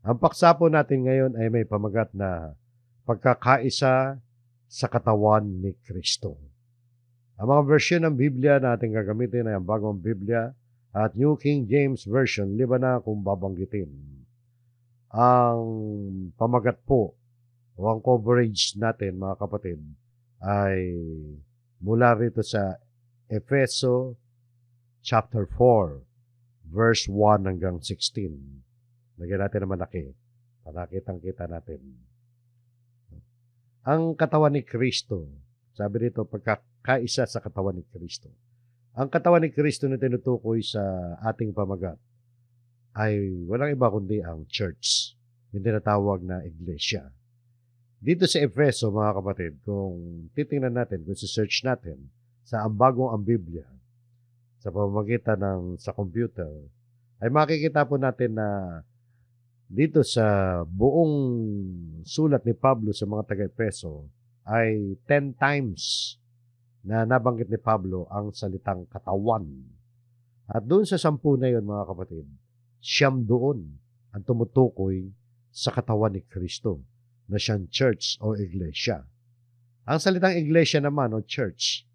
Ang paksa po natin ngayon ay may pamagat na pagkakaisa sa katawan ni Kristo. Ang mga version ng Biblia na ating gagamitin ay ang Bagong Biblia at New King James Version, liban na kung babanggitin. Ang pamagat po o ang coverage natin, mga kapatid, ay mula rito sa Efeso chapter 4, verse 1 hanggang 16. Lagyan natin na malaki para kitang-kita natin. Ang katawan ni Kristo, sabi dito, pagkakaisa sa katawan ni Kristo. Ang katawan ni Kristo na tinutukoy sa ating pamagat ay walang iba kundi ang church, yung tinatawag na iglesia. Dito sa Efeso, mga kapatid, kung titingnan natin, kung search natin sa ang Biblia, sa pamamagitan sa computer, ay makikita po natin na dito sa buong sulat ni Pablo sa mga taga-Efeso ay 10 times na nabanggit ni Pablo ang salitang katawan. At doon sa 10 na yun, mga kapatid, 9 doon ang tumutukoy sa katawan ni Kristo na siyang church o iglesia. Ang salitang iglesia naman o church,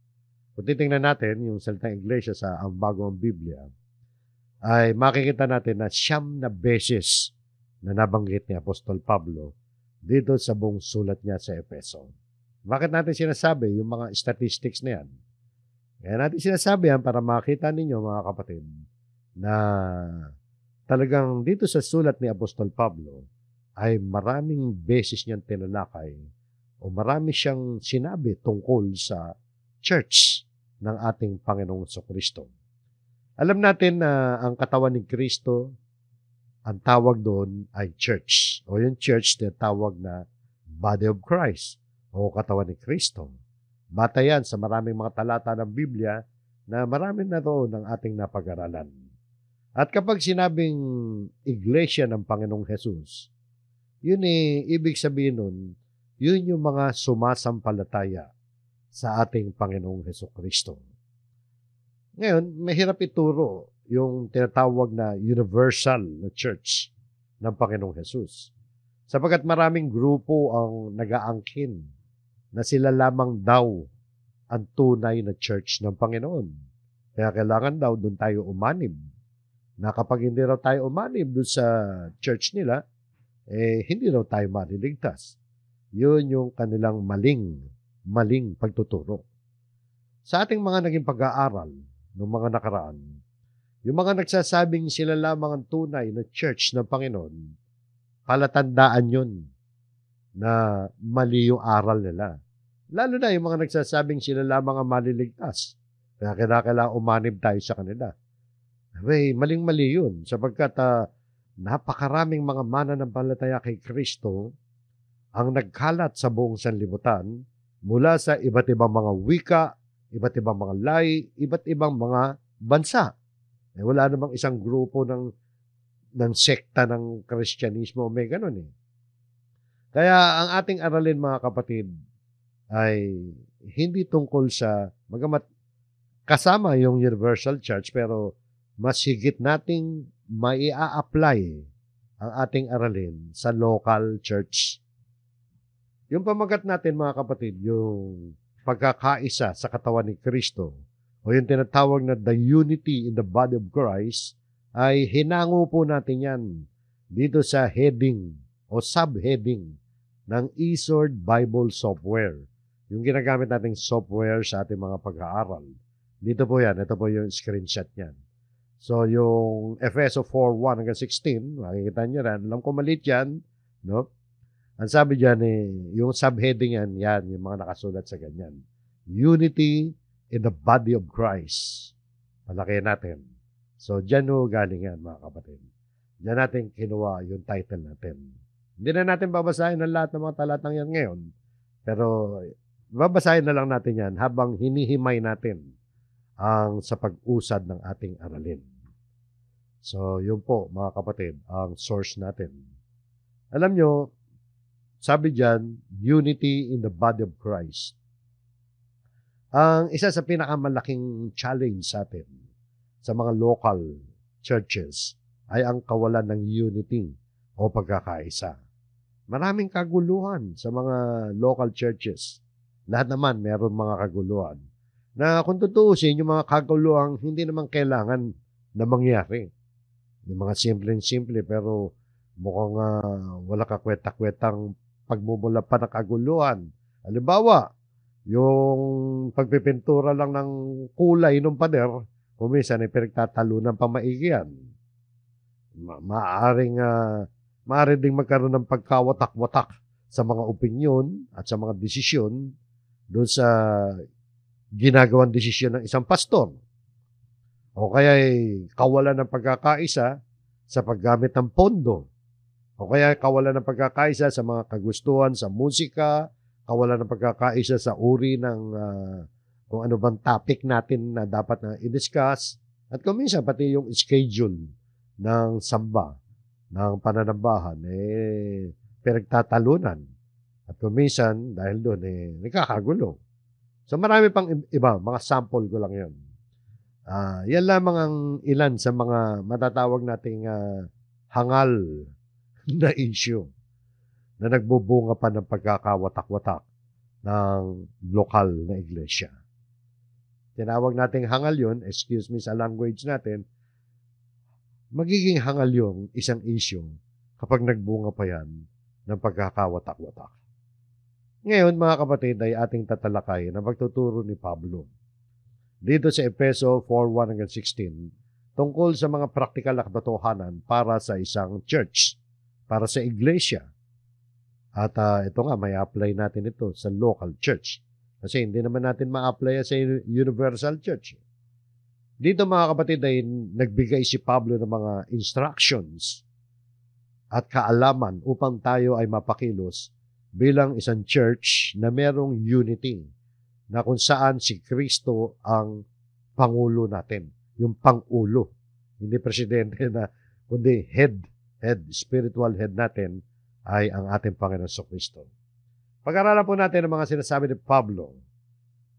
kung titingnan natin yung salitang iglesia sa ang Bagong Biblia, ay makikita natin na 9 na beses na nabanggit ni Apostol Pablo dito sa buong sulat niya sa Efeso. Bakit natin sinasabi yung mga statistics na yan? Kaya natin sinasabi yan para makita ninyo, mga kapatid, na talagang dito sa sulat ni Apostol Pablo ay maraming beses niyang tinalakay o marami siyang sinabi tungkol sa church ng ating Panginoong Jesucristo. Alam natin na ang katawan ni Kristo, ang tawag doon ay church. O yung church na tawag na Body of Christ o katawan ni Kristo. Bata yan sa maraming mga talata ng Biblia na marami na doon ang ating napag-aralan. At kapag sinabing iglesia ng Panginoong Jesus, yun ibig sabihin nun, yun yung mga sumasampalataya sa ating Panginoong Jesucristo. Ngayon, mahirap ituro yung tinatawag na universal na church ng Panginoong Jesus. Sapagkat maraming grupo ang nag-aangkin na sila lamang daw ang tunay na church ng Panginoon. Kaya kailangan daw doon tayo umanib. Na kapag hindi raw tayo umanib doon sa church nila, hindi raw tayo maliligtas. Yun yung kanilang maling pagtuturo. Sa ating mga naging pag-aaral ng mga nakaraan, yung mga nagsasabing sila lamang ang tunay na church ng Panginoon, palatandaan yun na mali yung aral nila. Lalo na yung mga nagsasabing sila lamang ang maliligtas. Kaya kailangan umanib tayo sa kanila. Maling-mali yun sapagkat napakaraming mga mananampalataya kay Kristo ang nagkalat sa buong sanlibutan mula sa iba't ibang mga wika, iba't ibang mga lahi, iba't ibang mga bansa. Wala namang isang grupo ng sekta ng Kristyanismo may ganun eh. Kaya ang ating aralin, mga kapatid, ay hindi tungkol sa magamat kasama yung Universal Church, pero mas higit nating mai-apply ang ating aralin sa local church. Yung pamagat natin, mga kapatid, yung pagkakaisa sa katawan ni Kristo, o yung tinatawag na the unity in the body of Christ, ay hinango po natin yan dito sa heading o subheading ng eSword Bible Software. Yung ginagamit nating software sa ating mga pag-aaral. Dito po yan. Ito po yung screenshot niyan. So, yung Efeso 4:1 hanggang 16, makikita niyo rin. Alam ko maliit yan, no? Ang sabi dyan, yung subheading yan, yung mga nakasulat sa ganyan. Unity in the body of Christ. Malaki natin. So, dyan galing yan, mga kapatid. Dyan natin kinuha yung title natin. Hindi na natin babasahin ang lahat ng mga talatang yan ngayon. Pero, babasahin na lang natin yan habang hinihimay natin ang sa pag-usad ng ating aralin. So, yun po, mga kapatid, ang source natin. Alam nyo, sabi dyan, unity in the body of Christ. Ang isa sa pinakamalaking challenge sa atin sa mga local churches ay ang kawalan ng unity o pagkakaisa. Maraming kaguluhan sa mga local churches. Lahat naman meron mga kaguluhan. Na kung tutuusin, yung mga kaguluhan hindi naman kailangan na mangyari. Yung mga simple pero mukhang wala kakweta-kwetang pagmumula pa ng kaguluhan. Halimbawa, yung pagpipintura lang ng kulay ng pader, kung minsan ay pinagtatalunan pa maigi yan. Maaari ding magkaroon ng pagkawatak-watak sa mga opinyon at sa mga desisyon doon sa ginagawang desisyon ng isang pastor. O kaya kawalan ng pagkakaisa sa paggamit ng pondo. O kaya kawalan ng pagkakaisa sa mga kagustuhan sa musika, kawalan ng pagkakaisa sa uri ng kung ano bang topic natin na dapat na i-discuss. At kung minsan pati yung schedule ng samba, ng pananambahan, pinagtatalunan. At kung minsan, dahil doon, nagkakagulo. So marami pang iba, mga sample ko lang yan. Yan lamang ang ilan sa mga matatawag nating hangal na issue na nagbubunga pa ng pagkakawatak-watak ng lokal na iglesia. Tinawag nating hangal yun, excuse me sa language natin, magiging hangal yung isang issue kapag nagbunga pa yan ng pagkakawatak-watak. Ngayon, mga kapatid, ay ating tatalakay na pagtuturo ni Pablo dito sa Efeso 4:1-16 tungkol sa mga praktikal na katotohanan para sa isang church, para sa iglesia. At ito nga, may apply natin ito sa local church. Kasi hindi naman natin ma-apply sa universal church. Dito mga kapatid ay nagbigay si Pablo ng mga instructions at kaalaman upang tayo ay mapakilos bilang isang church na merong unity na kung saan si Kristo ang pangulo natin, yung pangulo. Hindi presidente na, kundi head, spiritual head natin ay ang ating Panginoon Kristo. Pag-aralan po natin ang mga sinasabi ni Pablo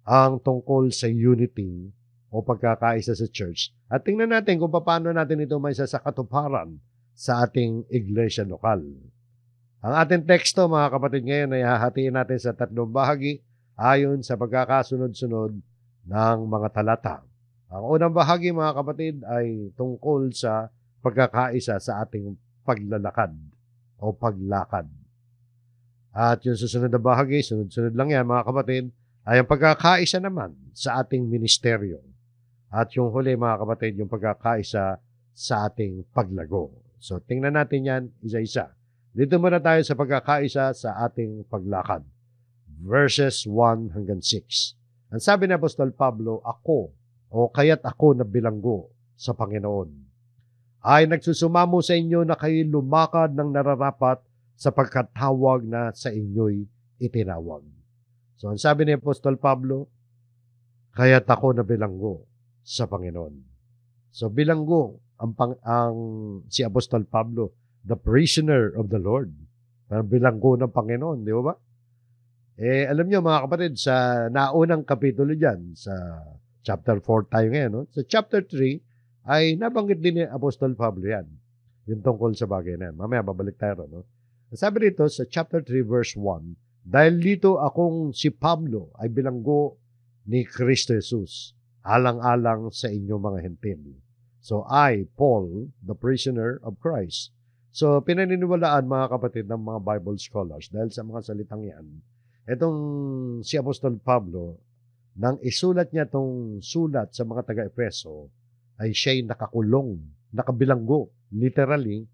ang tungkol sa unity o pagkakaisa sa church. At tingnan natin kung paano natin ito may sa katuparan sa ating iglesia lokal. Ang ating teksto, mga kapatid, ngayon ay hahatiin natin sa 3 bahagi ayon sa pagkakasunod-sunod ng mga talata. Ang unang bahagi, mga kapatid, ay tungkol sa pagkakaisa sa ating paglalakad o paglakad. At yung susunod na bahagi, sunod-sunod lang yan, mga kapatid, ay ang pagkakaisa naman sa ating ministeryo. At yung huli, mga kapatid, yung pagkakaisa sa ating paglago. So, tingnan natin yan isa-isa. Dito muna tayo sa pagkakaisa sa ating paglakad. Verses 1-6. Ang sabi ni Apostol Pablo, ako, o kaya't ako na bilanggo sa Panginoon, ay nagsusumamo sa inyo na kayo lumakad ng nararapat sa pagkatawag na sa inyo'y itinawag. So, ang sabi ni Apostol Pablo, kaya't ako na bilanggo sa Panginoon. So bilanggo ang si Apostol Pablo, the prisoner of the Lord. Parang bilanggo ng Panginoon, di ba? Alam niyo mga kapatid, sa naunang kapitulo diyan sa chapter 4 tayo ngayon, no? Sa chapter 3 ay nabanggit din ni Apostol Pablo yan. Yung tungkol sa bagay na yan. Mamaya babalik tayo, no? Sabi dito sa chapter 3 verse 1, dahil dito akong si Pablo ay bilanggo ni Kristo Jesus, alang-alang sa inyo mga hentil. So I, Paul, the prisoner of Christ. So pinaniniwalaan mga kapatid ng mga Bible scholars dahil sa mga salitang yan, itong si Apostol Pablo, nang isulat niya itong sulat sa mga taga-Efeso, ay siya'y nakakulong, nakabilanggo, literally,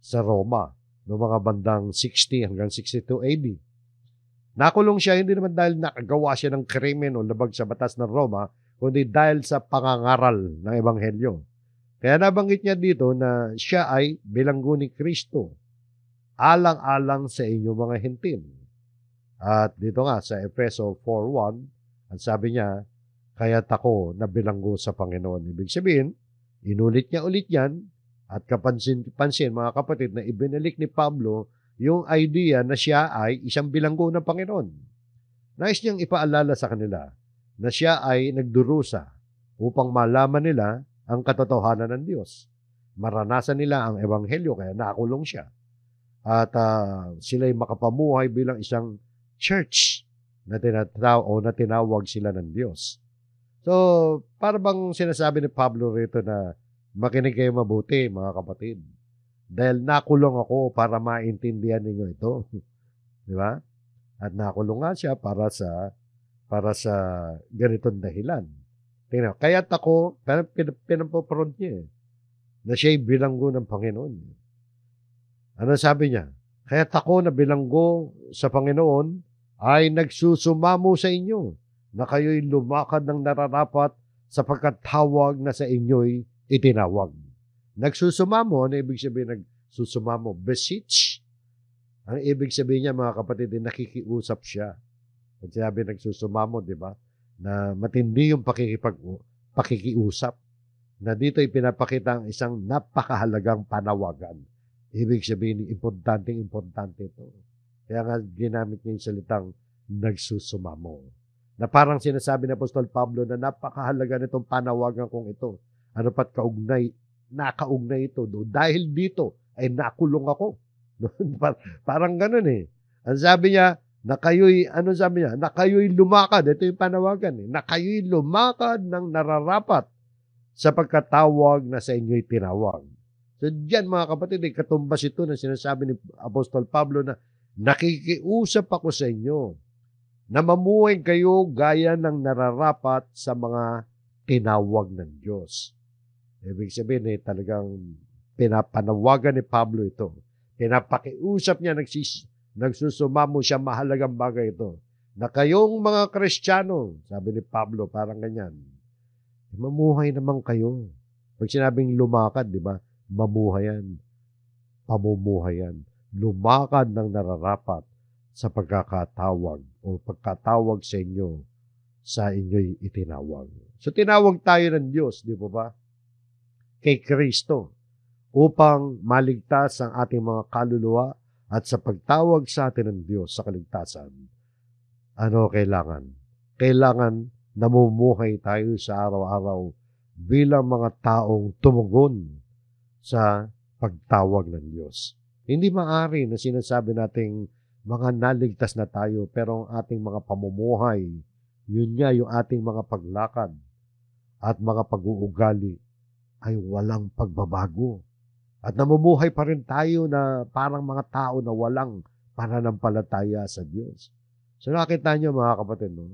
sa Roma, noong mga bandang 60 hanggang 62 AD. Nakulong siya hindi naman dahil nakagawa siya ng krimen o labag sa batas ng Roma, kundi dahil sa pangangaral ng Ebanghelyo. Kaya nabanggit niya dito na siya ay bilanggo ni Kristo, alang-alang sa inyo mga hentil. At dito nga sa Efeso 4:1, ang sabi niya, kaya't ako na bilanggo sa Panginoon. Ibig sabihin, inulit niya ulit yan at kapansin-pansin mga kapatid na ibinalik ni Pablo yung idea na siya ay isang bilanggo ng Panginoon. Nais niyang ipaalala sa kanila na siya ay nagdurusa upang malaman nila ang katotohanan ng Diyos. Maranasan nila ang Ebanghelyo kaya nakulong siya. at sila'y makapamuhay bilang isang church na tinawag sila ng Diyos. So, para bang sinasabi ni Pablo rito na makinig kayo mabuti, mga kapatid. Dahil nakulong ako para maintindihan ninyo ito. Di ba? At nakulong nga siya para sa ganitong dahilan. Tingnan, kaya't ako, pinampopront niya na siya'y bilanggo ng Panginoon. Ano sabi niya? Kaya't ako na bilanggo sa Panginoon ay nagsusumamo sa inyo na kayo'y lumakad ng nararapat sapagkat tawag na sa inyo'y itinawag. Nagsusumamo, ano ibig sabihin nagsusumamo? Beseech. Ang ibig sabihin niya, mga kapatid, nakikiusap siya. Pag sinabi nagsusumamo, di ba? Na matindi yung pakikiusap. Na dito ay pinapakita ang isang napakahalagang panawagan. Ibig sabihin, importante ito. Kaya nga ginamit niya yung salitang nagsusumamo. Na parang sinasabi ni Apostol Pablo na napakahalaga nitong panawagan kong ito. Ano pat nakaugnay ito. Dahil dito ay nakulong ako. Parang ganun eh. Ang sabi niya, na kayo'y lumakad. Ito yung panawagan eh. Na kayo'y lumakad ng nararapat sa pagkatawag na sa inyo'y tinawag. So diyan mga kapatid, katumbas ito na sinasabi ni Apostol Pablo na nakikiusap ako sa inyo na mamuhay kayo gaya ng nararapat sa mga tinawag ng Diyos. Ibig sabihin talagang pinapanawagan ni Pablo ito. Pinapakiusap niya, nagsusumamo siya, mahalagang bagay ito. Na kayong mga Kristiyano, sabi ni Pablo, parang ganyan, mamuhay naman kayo. Pag sinabing lumakad, di ba? Mamuhayan, pamumuhayan, lumakad ng nararapat sa pagkakatawag o pagkatawag sa inyo sa inyo'y itinawag. So tinawag tayo ng Diyos, di ba ba? Kay Kristo upang maligtas ang ating mga kaluluwa at sa pagtawag sa atin ng Diyos sa kaligtasan. Ano kailangan? Kailangan namumuhay tayo sa araw-araw bilang mga taong tumugon sa pagtawag ng Diyos. Hindi maaari na sinasabi nating mga naligtas na tayo pero ang ating mga pamumuhay, yun nga yung ating mga paglakad at mga pag-uugali ay walang pagbabago. At namumuhay pa rin tayo na parang mga tao na walang pananampalataya sa Diyos. So nakita niyo mga kapatid, no?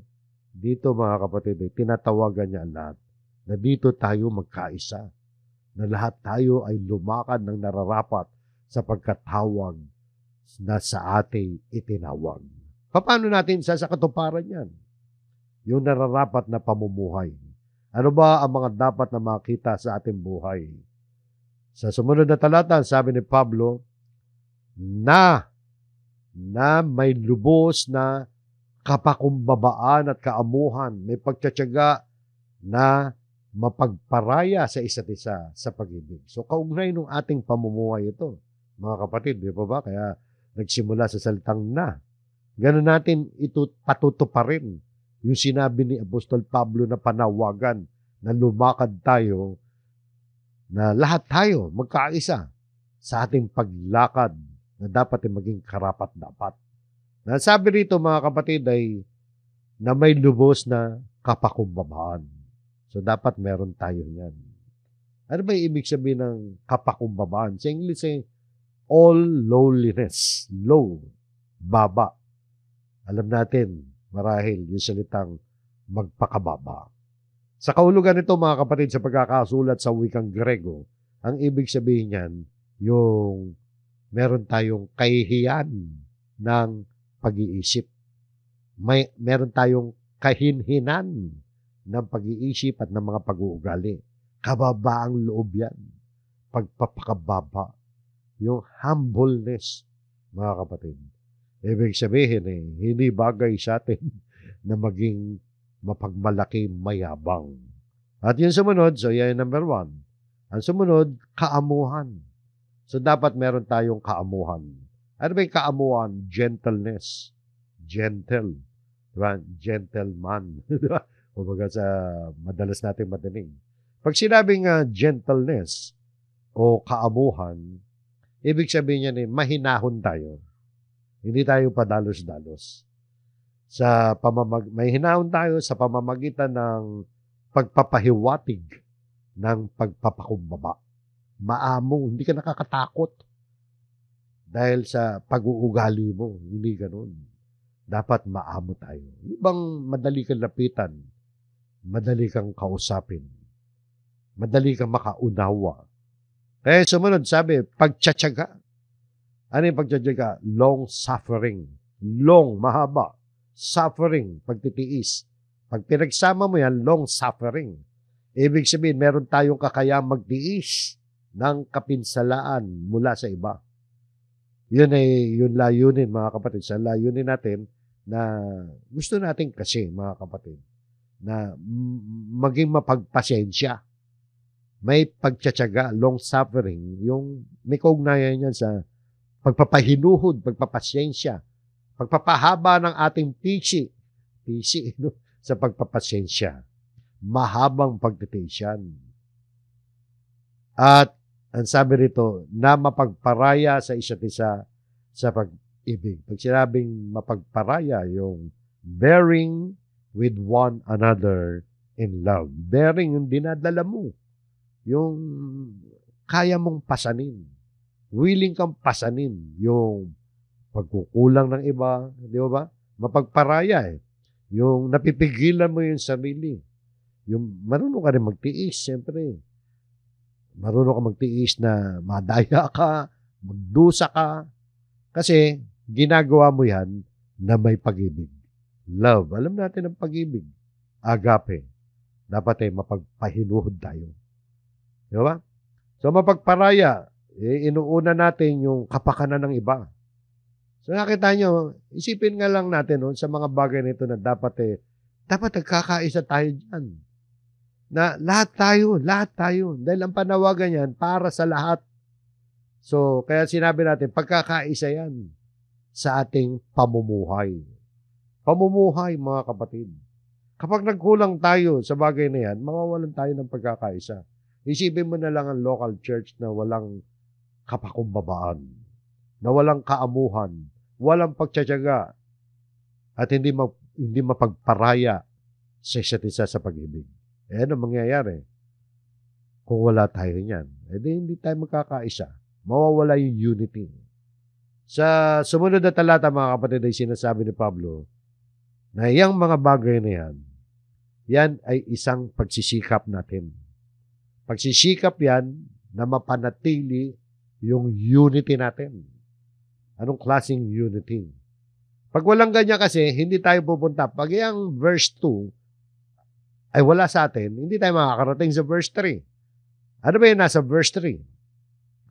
Dito mga kapatid, tinatawagan niya lahat na dito tayo magkaisa. Na lahat tayo ay lumakad ng nararapat sa pagkatawag na sa ating itinawag. Paano natin sa katuparan yan? Yung nararapat na pamumuhay. Ano ba ang mga dapat na makita sa ating buhay? Sa sumunod na talata, sabi ni Pablo, na may lubos na kapakumbabaan at kaamuhan, may pagtsatsaga na mapagparaya sa isa't isa sa pag-ibig. So, kaugnay ng ating pamumuhay ito, mga kapatid, di ba ba? Kaya nagsimula sa salitang na. Ganun natin ito patutuparin yung sinabi ni Apostol Pablo na panawagan na lumakad tayo, na lahat tayo magkaisa sa ating paglakad na dapat ay maging karapat-dapat. Nasabi rito mga kapatid ay na may lubos na kapakumbabaan. So, dapat meron tayo niyan. Ano ba yung ibig sabihin ng kapakumbabaan? Sa English ay all lowliness. Low, baba. Alam natin, marahil yung salitang magpakababa. Sa kahulugan nito, mga kapatid, sa pagkakasulat sa wikang Grego, ang ibig sabihin niyan, yung meron tayong kahihiyan ng pag-iisip. Meron tayong kahinhinan ng pag-iisip at ng mga pag-uugali. Kababaang loob yan. Pagpapakababa. Yung humbleness, mga kapatid. Ibig sabihin hindi bagay sa atin na maging mapagmalaki, mayabang. At yung sumunod, so yan number 1. Ang sumunod, kaamuhan. So dapat meron tayong kaamuhan. Ano ba yung kaamuhan? Gentleness. Gentle. Diba? Gentleman. Diba? Kumbaga sa madalas natin madinig. Pag sinabing gentleness o kaamuhan, Ibig sabihin niyan mahinahon tayo. Hindi tayo padalos-dalos. May hinahon tayo sa pamamagitan ng pagpapahiwatig ng pagpapakumbaba. Maamo, hindi ka nakakatakot dahil sa pag-uugali mo. Hindi ganun. Dapat maamo tayo. Ibang madali kang lapitan, madali kang kausapin, madali kang makaunawa. Kaya sumunod, sabi, pagtsatsaga. Ano yung pagtsatsaga? Long suffering. Long, mahaba. Suffering, pagtitiis. Pag pinagsama mo yan, long suffering. Ibig sabihin, meron tayong kakayang magtiis ng kapinsalaan mula sa iba. Yun ay yung layunin, mga kapatid. Sa layunin natin na gusto natin kasi, mga kapatid, na maging mapagpasensya. May pagtsatsaga, long suffering, yung may kaugnayan yan sa pagpapahinuhod, pagpapasensya, pagpapahaba ng ating pisi, no? Sa pagpapasensya. Mahabang pagtitiis yan. At ang sabi rito, na mapagparaya sa isa't isa sa pag-ibig. Pag sinabing mapagparaya, yung bearing with one another in love. Bearing yung dinadala mo. Yung kaya mong pasanin. Willing kang pasanin. Yung pagkukulang ng iba. Di ba? Mapagparaya Yung napipigilan mo yung sarili. Yung marunong ka rin magtiis, siyempre. Marunong ka magtiis na madaya ka, magdusa ka. Kasi ginagawa mo yan na may pag-ibig. Love. Alam natin ang pag-ibig. Agape. Dapat mapagpahinuhod tayo. Di ba? So mapagparaya, inuuna natin yung kapakanan ng iba. So nakita nyo, isipin nga lang natin sa mga bagay nito na dapat nagkakaisa tayo dyan. Na lahat tayo. Dahil ang panawagan yan para sa lahat. So kaya sinabi natin, pagkakaisa yan sa ating pamumuhay. Pamumuhay, mga kapatid. Kapag nagkulang tayo sa bagay na yan, mawawalan tayo ng pagkakaisa. Isipin mo na lang ang local church na walang kapakumbabaan, na walang kaamuhan, walang pagtsatsaga, at hindi mapagparaya sa isa't isa sa pag-ibig. Ano mangyayari? Kung wala tayo niyan, hindi tayo magkakaisa. Mawawala yung unity. Sa sumunod na talata, mga kapatid, ay sinasabi ni Pablo na iyang mga bagay na yan ay isang pagsisikap natin. Pagsisikap yan na mapanatili yung unity natin. Anong klaseng unity? Pag walang ganyan kasi, hindi tayo pupunta. Pag yung verse 2 ay wala sa atin, hindi tayo makakarating sa verse 3. Ano ba yung nasa verse 3?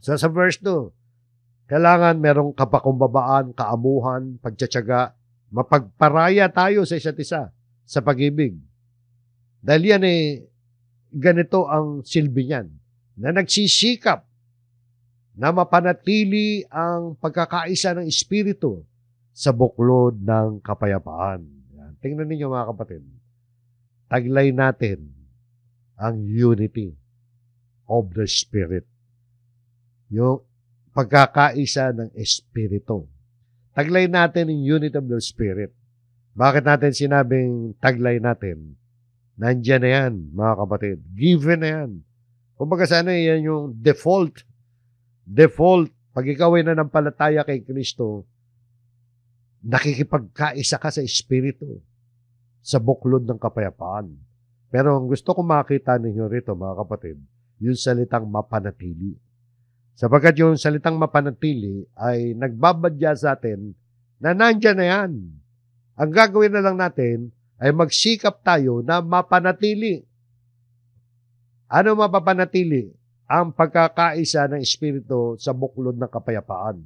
So sa verse 2, kailangan merong kapakumbabaan, kaamuhan, pagtsatsaga, mapagparaya tayo sa isa't isa sa pag-ibig. Dahil yan ganito ang silbi niyan, na nagsisikap na mapanatili ang pagkakaisa ng Espiritu sa buklod ng kapayapaan. Yan. Tingnan ninyo, mga kapatid. Taglay natin ang unity of the Spirit. Yung pagkakaisa ng Espiritu. Taglay natin yung unity of the Spirit. Bakit natin sinabing taglay natin? Nandiyan na yan, mga kapatid. Given na yan. Kumbaga sana yan yung default. Pag ikaw ay nanampalataya kay Kristo, nakikipagkaisa ka sa Espiritu sa buklod ng kapayapaan. Pero ang gusto ko makita ninyo rito, mga kapatid, yung salitang mapanatili. Sapagkat yung salitang mapanatili ay nagbabadya sa atin na nandyan na yan. Ang gagawin na lang natin ay magsikap tayo na mapanatili. Ano mapapanatili? Ang pagkakaisa ng Espiritu sa buklod ng kapayapaan.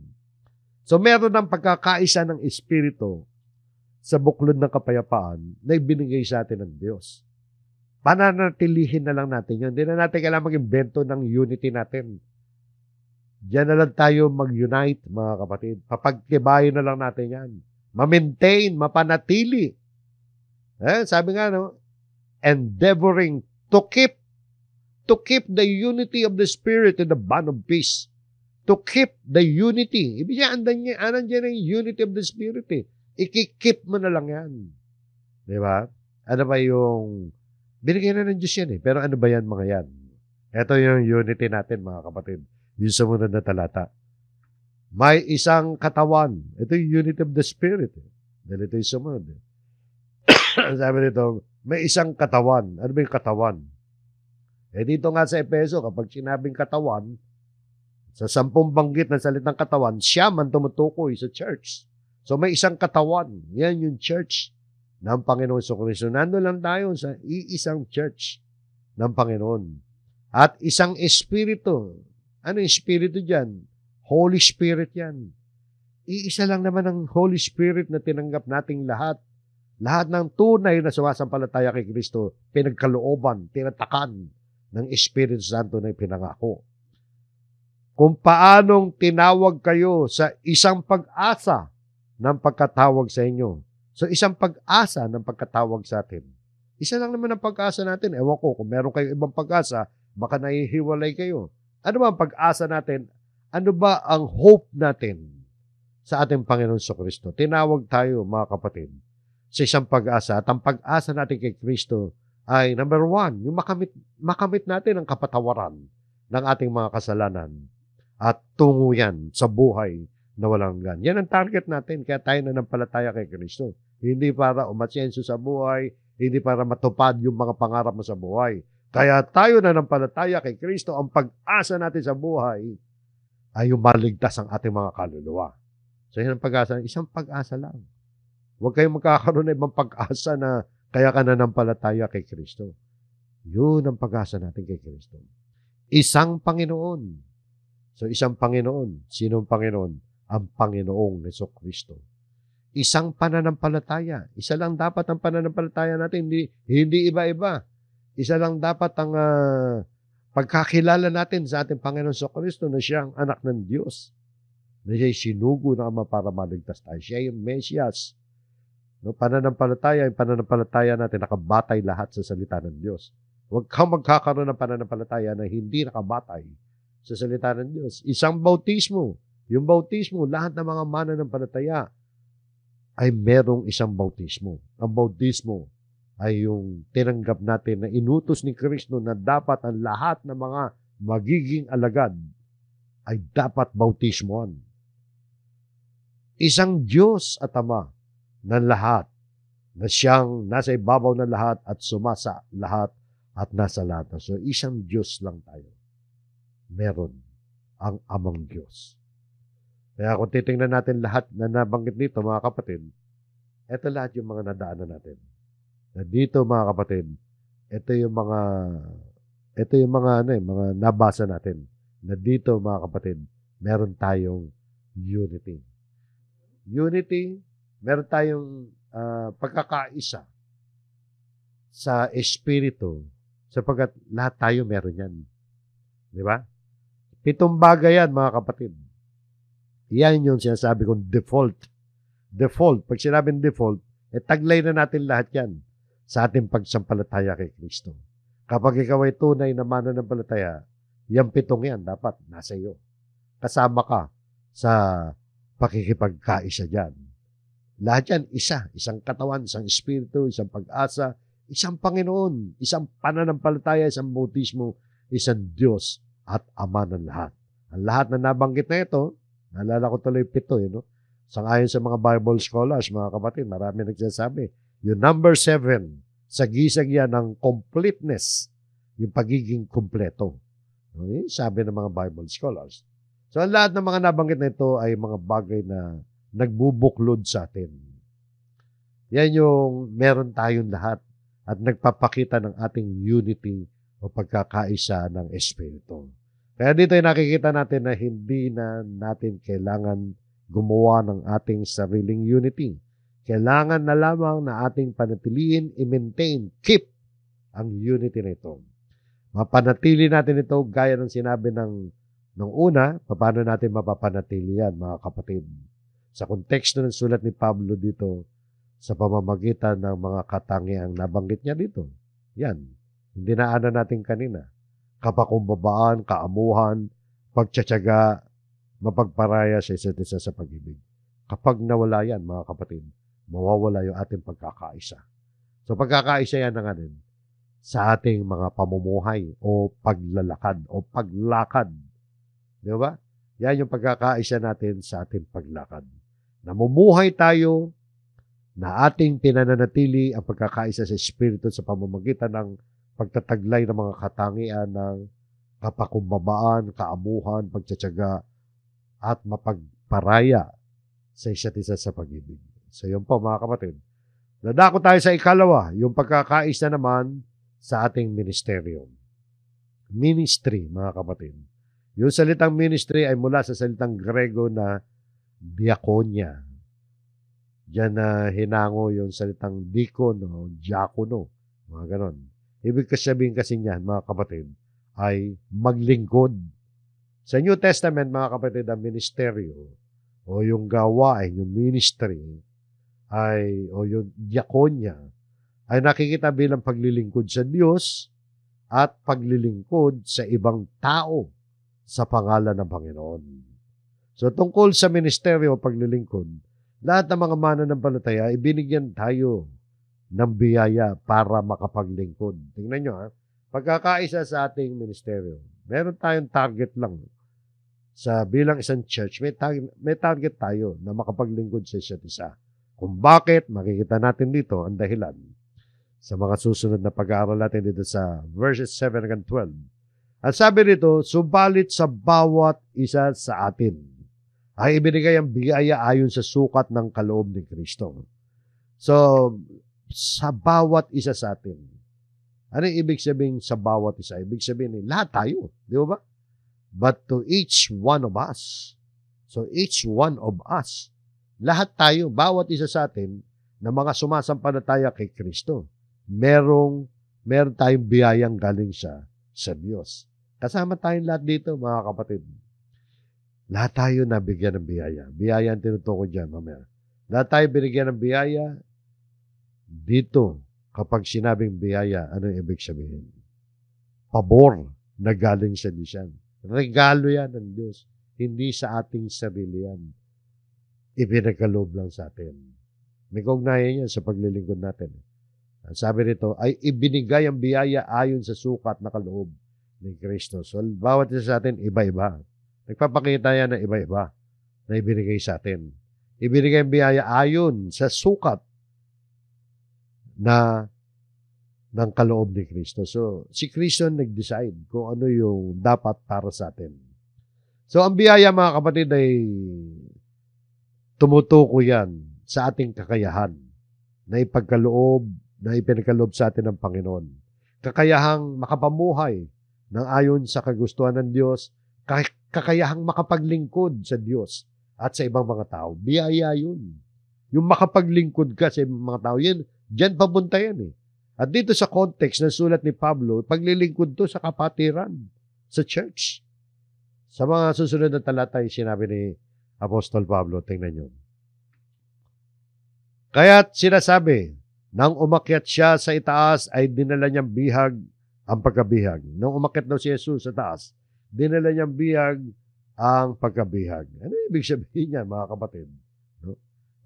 So meron ng pagkakaisa ng Espiritu sa buklod ng kapayapaan na ibinigay sa atin ng Diyos. Pananatilihin na lang natin yun. Hindi na natin kailangan mag-invento ng unity natin. Diyan na lang tayo mag-unite, mga kapatid. Papagtibayin na lang natin yan. Ma-maintain, mapanatili. Sabi nga, endeavoring to keep the unity of the Spirit in the bond of peace. To keep the unity. Ibig sabihin, andan dyan ang unity of the Spirit eh. Ikikip mo na lang yan. Di ba? Ano ba yung, binigyan na ng Diyos yan eh. Pero ano ba yan mga yan? Ito yung unity natin mga kapatid. Yung sumunod na talata. May isang katawan. Ito yung unity of the Spirit. Dahil ito yung sumunod. Sabi nito, may isang katawan. Ano ba yung katawan? Dito nga sa Efeso, kapag sinabing katawan, sa 10 banggit ng salitang katawan, siya man tumutukoy sa church. So may isang katawan. Yan yung church ng Panginoon Kristo. Nandun lang tayo sa iisang church ng Panginoon. At isang espiritu. Ano yung espiritu dyan? Holy Spirit yan. Iisa lang naman ang Holy Spirit na tinanggap nating lahat. Lahat ng tunay na sumasampalataya kay Kristo, pinagkalooban, tinatakan ng Espiritu Santo na pinangako. Kung paanong tinawag kayo sa isang pag-asa ng pagkatawag sa inyo. So, isang pag-asa ng pagkatawag sa atin. Isa lang naman ang pag-asa natin. Ewan ko, kung meron kayong ibang pag-asa, baka nahihiwalay kayo. Ano ba ang pag-asa natin? Ano ba ang hope natin sa ating Panginoon sa Kristo? Tinawag tayo, mga kapatid, sa isang pag-asa. At ang pag-asa natin kay Kristo ay, number 1, yung makamit natin ang kapatawaran ng ating mga kasalanan. At tungo yan sa buhay na walang hanggan. Yan ang target natin, kaya tayo nanampalataya kay Kristo. Hindi para umatyenso sa buhay, hindi para matupad yung mga pangarap mo sa buhay. Kaya tayo nanampalataya kay Kristo, ang pag-asa natin sa buhay ay yung maligtas ang ating mga kaluluwa. So yan ang pag-asa, isang pag-asa lang. Huwag kayong magkakaroon ng ibang pag-asa na kaya ka nanampalataya kay Kristo. Yun ang pag-asa natin kay Kristo. Isang Panginoon. So isang Panginoon. Sinong Panginoon? Ang Panginoong Jesucristo. Isang pananampalataya. Isa lang dapat ang pananampalataya natin. Hindi iba-iba. Isa lang dapat ang pagkakilala natin sa ating Panginoon Jesucristo na siya ang anak ng Diyos. Na siya'y sinugo na Ama para maligtas tayo. Siya yung Mesias. No, pananampalataya, yung pananampalataya natin nakabatay lahat sa salita ng Diyos. Huwag kang magkakaroon ng pananampalataya na hindi nakabatay sa salita ng Diyos. Isang bautismo. Yung bautismo, lahat ng mga mananampalataya ay merong isang bautismo. Ang bautismo ay yung tinanggap natin na inutos ni Kristo na dapat ang lahat ng mga magiging alagad ay dapat bautismoan. Isang Diyos at Ama ng lahat, na siyang nasa ibabaw ng lahat at sumasa lahat at nasa lahat. So, isang Diyos lang tayo. Meron ang Amang Diyos. Kaya kung titingnan natin lahat na nabanggit dito, mga kapatid, ito lahat yung mga nadaanan natin. Na dito, mga kapatid, ito yung mga nabasa natin. Na dito, mga kapatid, meron tayong unity. Unity, meron tayong pagkakaisa sa Espiritu sapagkat lahat tayo meron yan. Di ba? 7 bagay yan, mga kapatid. Yan yung sinasabi kong default. Default. Pag sinabing default, taglay na natin lahat yan sa ating pagsampalataya kay Kristo. Kapag ikaw ay tunay na mananampalataya, yung 7 yan dapat nasa iyo. Kasama ka sa pakikipagkaisa dyan. Lahat yan, isang katawan, isang espiritu, isang pag-asa, isang Panginoon, isang pananampalataya, isang bautismo, isang Diyos at Ama ng lahat. Ang lahat na nabanggit na ito, naalala ko tuloy 7, no? Sangayon sa mga Bible scholars, mga kapatid, marami nagsasabi, yung number 7, sagisag yan ng completeness, yung pagiging kumpleto. No? Sabi ng mga Bible scholars. So, ang lahat ng mga nabanggit na ito ay mga bagay na nagbubuklod sa atin. Yan yung meron tayong lahat at nagpapakita ng ating unity o pagkakaisa ng Espiritu. Kaya dito ay nakikita natin na hindi na natin kailangan gumawa ng ating sariling unity. Kailangan na lamang na ating panatiliin, i-maintain, keep ang unity na ito. Mapanatili natin ito gaya ng sinabi ng una, paano natin mapapanatili yan, mga kapatid? Sa konteksto ng sulat ni Pablo dito, sa pamamagitan ng mga katangiang nabanggit niya dito. Yan, hindi naanan natin kanina. Kapakumbabaan, kaamuhan, pagtsatsaga, mapagparaya sa isa't isa sa pag-ibig. Kapag nawala yan, mga kapatid, mawawala yung ating pagkakaisa. So pagkakaisa yan na nga din sa ating mga pamumuhay o paglalakad o paglakad. Di ba? Yan yung pagkakaisa natin sa ating paglakad. Namumuhay tayo na ating pinananatili ang pagkakaisa sa Espiritu sa pamamagitan ng pagtataglay ng mga katangian ng kapakumbabaan, kaamuhan, pagtsatsaga, at mapagparaya sa isa't isa sa pag-ibig. So yun po mga kapatid. Nadako tayo sa ikalawa, yung pagkakaisa naman sa ating ministeryo. Ministry, mga kapatid. Yung salitang ministry ay mula sa salitang Grego na diakonia. Diyan na hinango yung salitang deacon o diakono, mga ganon. Ibig sabihin kasi niyan, mga kapatid, ay maglingkod. Sa New Testament, mga kapatid, ang ministeryo o yung gawain, yung ministry, o yung diakonia, ay nakikita bilang paglilingkod sa Diyos at paglilingkod sa ibang tao sa pangalan ng Panginoon. So, tungkol sa ministeryo o paglilingkod, lahat ng mga mananampalataya, ibinigyan tayo ng biyaya para makapaglingkod. Tingnan nyo, pagkakaisa sa ating ministeryo, meron tayong target lang. Sa bilang isang church, may target tayo na makapaglingkod sa isa't isa. Kung bakit, makikita natin dito ang dahilan sa mga susunod na pag-aaral natin dito sa verses 7 hanggang 12. At sabi dito, subalit sa bawat isa sa atin ay ibinigay ang biyaya ayon sa sukat ng kaloob ni Kristo. So, sa bawat isa sa atin. Ano yung ibig sabihin sa bawat isa? Ibig sabihin, lahat tayo. Di ba? But to each one of us. So, each one of us. Lahat tayo, bawat isa sa atin, na mga sumasampalataya kay Kristo, meron tayong biyayang galing sa Diyos. Kasama tayong lahat dito, mga kapatid. Lahat tayo nabigyan ng biyaya. Biyaya ang tinutukoy dyan, mamaya. Lahat tayo binigyan ng biyaya. Dito, kapag sinabing biyaya, ano yung ibig sabihin? Pabor na galing sa Diyos yan. Regalo yan ng Diyos. Hindi sa ating sarili yan. Ipinagkaloob lang sa atin. May kaugnayan yan sa paglilingkod natin. Ang sabi rito, ay ibinigay ang biyaya ayon sa sukat na kaloob ni Kristo. So, bawat isa sa atin, iba-iba. Nagpapakita yan na iba-iba na ibinigay sa atin. Ibinigay ang biyaya ayon sa sukat ng kaloob ni Kristo. So, si Kristo nag-decide kung ano yung dapat para sa atin. So, ang biyaya, mga kapatid, ay tumutukoy yan sa ating kakayahan na ipinagkaloob sa atin ng Panginoon. Kakayahang makapamuhay ng ayon sa kagustuhan ng Diyos, kakayahang makapaglingkod sa Diyos at sa ibang mga tao. Biyaya yun. Yung makapaglingkod ka sa ibang mga tao, yan, dyan papunta yan eh. At dito sa context ng sulat ni Pablo, paglilingkod to sa kapatiran, sa church. Sa mga susunod na talata, sinabi ni Apostol Pablo, tingnan nyo. Kaya't sinasabi, nang umakyat siya sa itaas, ay dinala niyang bihag ang pagkabihag. Nang umakyat daw si Jesus sa taas, dinala niyang bihag ang pagkabihag. Ano ibig sabihin niya, mga kapatid? No?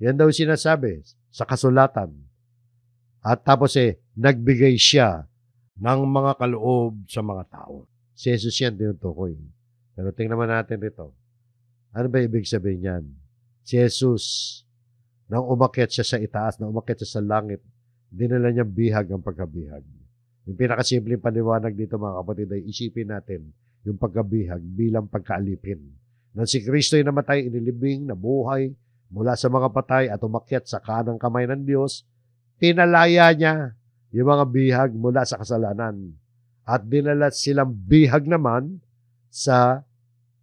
Yan daw sinasabi sa kasulatan. At tapos nagbigay siya ng mga kaloob sa mga tao. Si Jesus yan tinutukoy. Pero tingnan naman natin dito. Ano ba ibig sabihin niyan? Si Jesus, nang umakyat siya sa itaas, nang umakyat siya sa langit, dinala niyang bihag ang pagkabihag. Yung pinakasimpleng paliwanag dito, mga kapatid, ay isipin natin yung pagkabihag bilang pagkaalipin. Nang si Kristo ay namatay, inilibing, nabuhay, mula sa mga patay at umakyat sa kanang kamay ng Diyos, pinalaya niya yung mga bihag mula sa kasalanan. At dinala silang bihag naman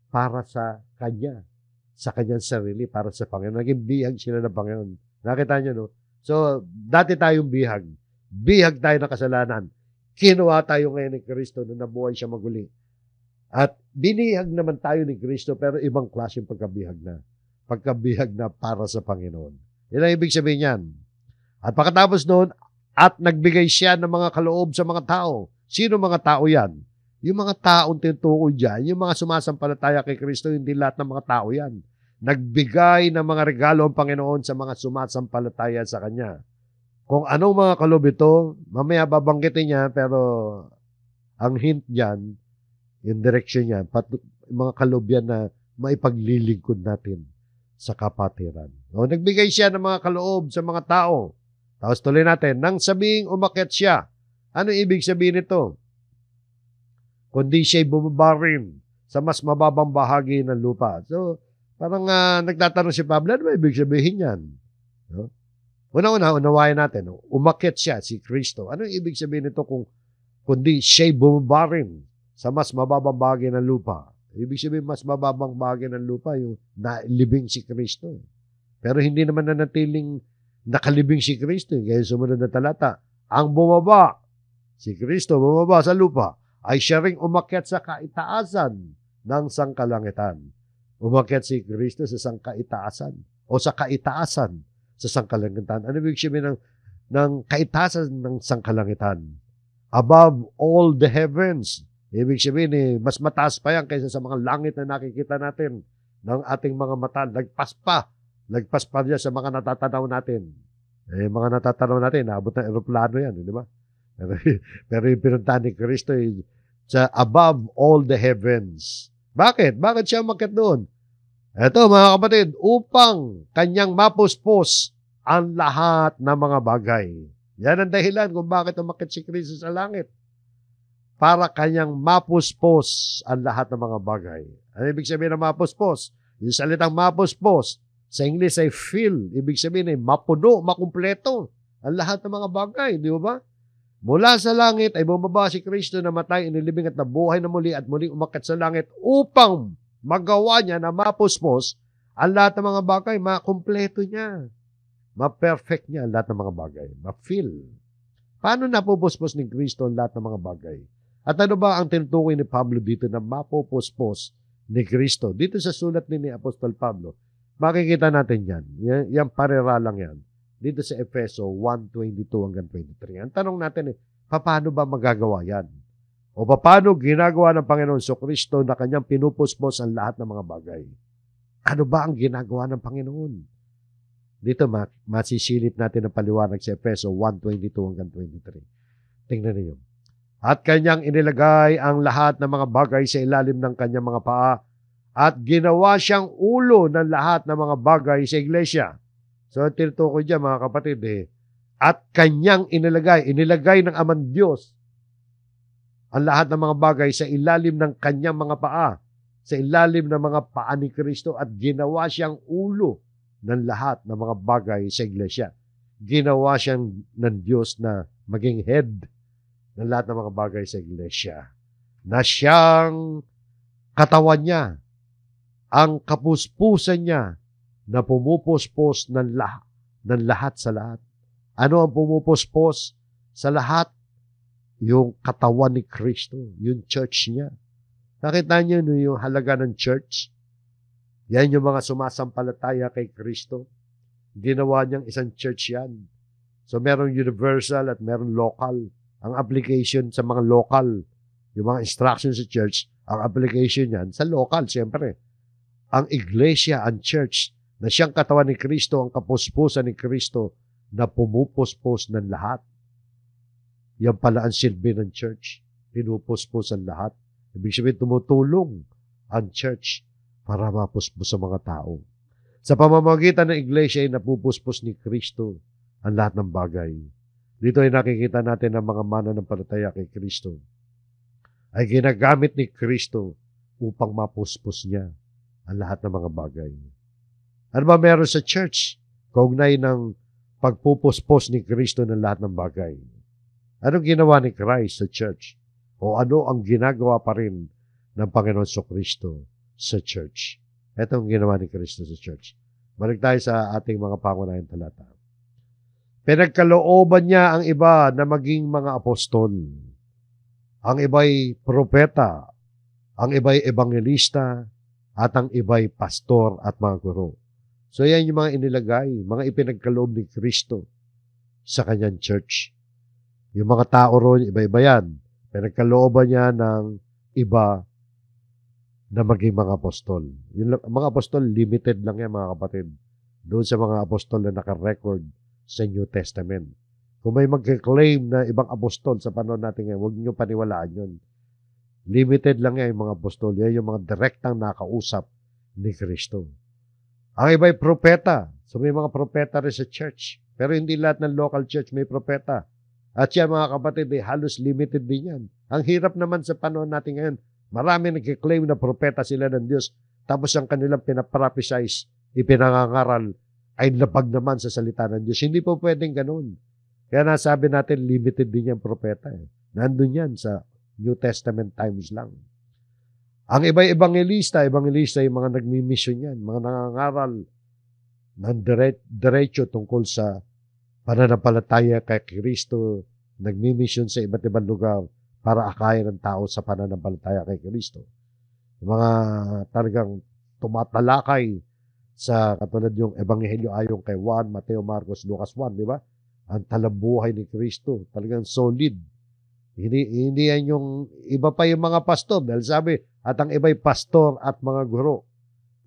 para sa Kanya, sa Kanyang sarili, para sa Panginoon. Naging bihag sila ng Panginoon. Nakita niyo, no? So, dati tayong bihag. Bihag tayo ng kasalanan. Kinuha tayo ngayon ni Kristo na nabuhay siya maguli. At binihag naman tayo ni Kristo, pero ibang klase yung pagkabihag na. Pagkabihag na para sa Panginoon. Yan ang ibig sabihin niyan. At pagkatapos noon, at nagbigay siya ng mga kaloob sa mga tao. Sino mga tao yan? Yung mga taong tinutukoy dyan, yung mga sumasampalataya kay Kristo, hindi lahat ng mga tao yan. Nagbigay ng mga regalo ang Panginoon sa mga sumasampalataya sa Kanya. Kung anong mga kaloob ito, mamaya babanggitin niya, pero ang hint dyan, yung direction niya, mga kaloob yan na maipaglilingkod natin sa kapatiran. O, nagbigay siya ng mga kaloob sa mga tao. Tapos tuloy natin, nang sabing umakyat siya. Ano ibig sabihin nito? Kundi siya'y bumaba rin sa mas mababang bahagi ng lupa. So, parang nagtatanong si Pablo, ano ba ibig sabihin yan? No? Una-una, unawayan natin. Umakyat siya, si Kristo. Ano ibig sabihin nito kundi siya'y bumaba rin sa mas mababang bahagi ng lupa? Ibig sabihin, mas mababang bahagi ng lupa, yung nalibing si Kristo. Pero hindi naman nanatiling nakalibing si Kristo. Kaya sumunod na talata, ang bumaba, si Kristo bumaba sa lupa, ay siya ring umakyat sa kaitaasan ng sangkalangitan. Umakyat si Kristo sa sangkaitaasan o sa kaitaasan sa sangkalangitan. Ano ibig sabihin ng kaitaasan ng sangkalangitan? Above all the heavens. Ibig sabihin, mas mataas pa yan kaysa sa mga langit na nakikita natin ng ating mga mata. Lagpas pa niya sa mga natatanaw natin. Mga natatanaw natin, naabot ng aeroplano yan, di ba? Pero yung pinuntahan ni Kristo sa above all the heavens. Bakit? Bakit siya umakyat doon? Ito mga kapatid, upang kanyang mapuspos ang lahat ng mga bagay. Yan ang dahilan kung bakit umakyat si Kristo sa langit. Para kanyang mapuspos ang lahat ng mga bagay. Ano ibig sabihin ng mapuspos? Yung salitang mapuspos, sa English ay fill. Ibig sabihin ay mapuno, makumpleto ang lahat ng mga bagay. Di ba? Mula sa langit ay bumaba si Kristo na matay, inilibing at nabuhay na muli at muling umakyat sa langit upang magawa niya na mapuspos ang lahat ng mga bagay, makumpleto niya, ma-perfect niya ang lahat ng mga bagay, ma-fill. Paano napupuspos ni Kristo ang lahat ng mga bagay? At ano ba ang tinutukoy ni Pablo dito na mapupuspos ni Kristo? Dito sa sulat ni Apostol Pablo, makikita natin yan. Yan parera lang yan. Dito sa Efeso 1:22 hanggang 23. Ang tanong natin paano ba magagawa yan? O paano ginagawa ng Panginoon Kristo na kanyang pinupuspos ang lahat ng mga bagay? Ano ba ang ginagawa ng Panginoon? Dito masisilip natin ang paliwanag sa Efeso 1:22 hanggang 23. Tingnan niyo. At kanyang inilagay ang lahat ng mga bagay sa ilalim ng kanyang mga paa at ginawa siyang ulo ng lahat ng mga bagay sa iglesia. So, tinutukoy dyan mga kapatid at kanyang inilagay ng Amang Diyos ang lahat ng mga bagay sa ilalim ng kanyang mga paa, sa ilalim ng mga paa ni Kristo at ginawa siyang ulo ng lahat ng mga bagay sa iglesia. Ginawa siyang ng Diyos na maging head ng lahat ng mga bagay sa iglesia. Na siyang katawan niya, ang kapuspusan niya, na pumupuspos ng lahat sa lahat. Ano ang pumupuspos sa lahat? Yung katawan ni Kristo, yung church niya. Nakita niyo yung halaga ng church? Yan yung mga sumasampalataya kay Kristo. Ginawa niyang isang church yan. So merong universal at merong local. Ang application sa mga local, yung mga instructions sa church, ang application yan sa local, siyempre. Ang iglesia, ang church, na siyang katawan ni Kristo, ang kapuspusan ni Kristo na pumupuspos ng lahat. Yan pala ang silbi ng church. Pinupuspos ang lahat. Ibig sabihin, tumutulong ang church para mapuspos sa mga tao. Sa pamamagitan ng iglesia ay napupuspos ni Kristo ang lahat ng bagay. Dito ay nakikita natin ang mga mananampalataya kay Kristo ay ginagamit ni Kristo upang mapuspos niya ang lahat ng mga bagay. Ano ba meron sa church? Kaugnay ng pagpupuspos ni Kristo ng lahat ng bagay. Anong ginawa ni Christ sa church? O ano ang ginagawa pa rin ng Panginoon Kristo sa church? Ito ang ginawa ni Kristo sa church. Balik tayo sa ating mga pangunahing talata. Pinagkalooban niya ang iba na maging mga apostol. Ang iba'y propeta, ang iba'y ebangelista, at ang iba'y pastor at mga guro. So yan yung mga inilagay, mga ipinagkaloob ni Kristo sa kanyang church. Yung mga tao ron, iba-iba yan. Pinagkalooban niya ng iba na maging mga apostol. Mga apostol, limited lang yan mga kapatid. Doon sa mga apostol na naka-record sa New Testament. Kung may mag-claim na ibang apostol sa panahon natin ngayon, huwag niyo paniwalaan yun. Limited lang yan yung mga apostol. Yan yung mga direktang nakausap ni Kristo. Ang iba ay propeta. So may mga propeta rin sa church. Pero hindi lahat ng local church may propeta. At yan mga kapatid, halos limited din yan. Ang hirap naman sa panahon natin ngayon, marami nag-claim na propeta sila ng Diyos. Tapos ang kanilang pinaprophesize, ipinangangaral, ay labag naman sa salita ng Diyos. Hindi po pwedeng ganun. Kaya nasabi natin, limited din yung propeta. Nandun yan sa New Testament times lang. Ang iba'y evangelista yung mga nagmi-mission yan, mga nangangaral ng diretso tungkol sa pananampalataya kay Kristo, nagmi-mission sa iba't ibang lugar para akayin ng tao sa pananampalataya kay Kristo. Yung mga talagang tumatalakay sa katulad yung Ebanghelyo ayon kay Juan, Mateo, Marcos, Lucas 1, di ba? Ang talambuhay ni Kristo, talagang solid. Hindi yan yung iba pa yung mga pastor, dahil sabi, at ang iba'y pastor at mga guro.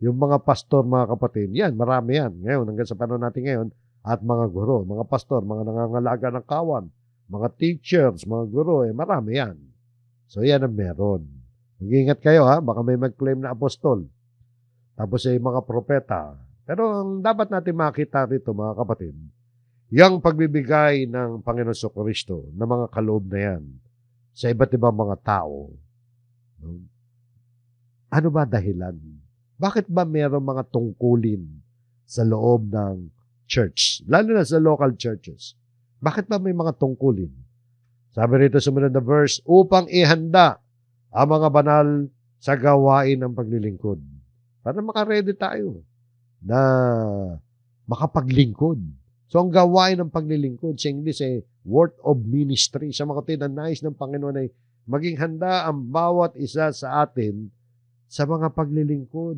Yung mga pastor, mga kapatid, yan, marami yan. Ngayon, hanggang sa panahon natin ngayon, at mga guro, mga pastor, mga nangangalaga ng kawan, mga teachers, mga guro, marami yan. So, yan ang meron. Mag-ingat kayo, ha? Baka may mag-claim na apostol. Tapos ay mga propeta. Pero ang dapat natin makita rito, mga kapatid, yung pagbibigay ng Panginoon Kristo na mga kaloob na yan sa iba't ibang mga tao, ano ba dahilan? Bakit ba mayroong mga tungkulin sa loob ng church? Lalo na sa local churches. Bakit ba may mga tungkulin? Sabi rito sa sumunod na verse, upang ihanda ang mga banal sa gawain ng paglilingkod. Para makaredy tayo na makapaglingkod. So, ang gawain ng paglilingkod sa English ay work of ministry. Sa mga kapatid, ang nais ng Panginoon ay maging handa ang bawat isa sa atin sa mga paglilingkod